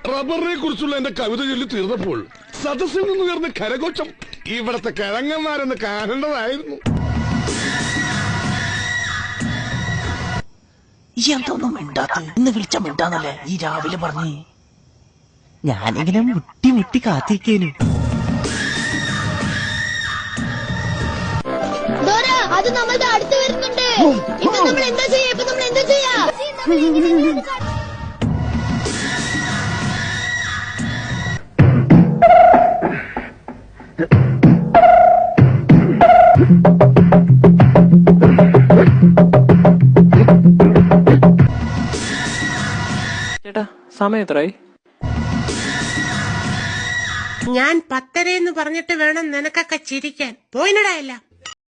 റബ്ബറിനെ കുറിച്ചുള്ള എന്റെ കവിത ചൊല്ലി തീർന്നപ്പോൾ സദസ്സിൽ നിന്ന് ഉയർന്ന കരഘോഷം ഇവിടത്തെ കിഴങ്ങന്മാരെന്ന് കാണേണ്ടതായിരുന്നു. ഈ എന്തൊന്നും മിണ്ടാത്ത ഇന്ന് വിളിച്ച മിണ്ടാന്നല്ലേ ഈ രാവിലെ പറഞ്ഞേ. ഞാനിങ്ങനെ മുട്ടി മുട്ടി കാത്തിരിക്കേനു. അത് നമ്മളുടെ അടുത്ത് വരുന്നുണ്ട്. ഇപ്പൊ നമ്മൾ എന്താ ചെയ്യാ? ചേട്ടാ സമയം എത്രയായി? ഞാൻ 10 എന്ന് പറഞ്ഞിട്ട് വേണം നിനക്കൊക്കെ ചിരിക്കാൻ. പോയിനടാ എല്ലാം.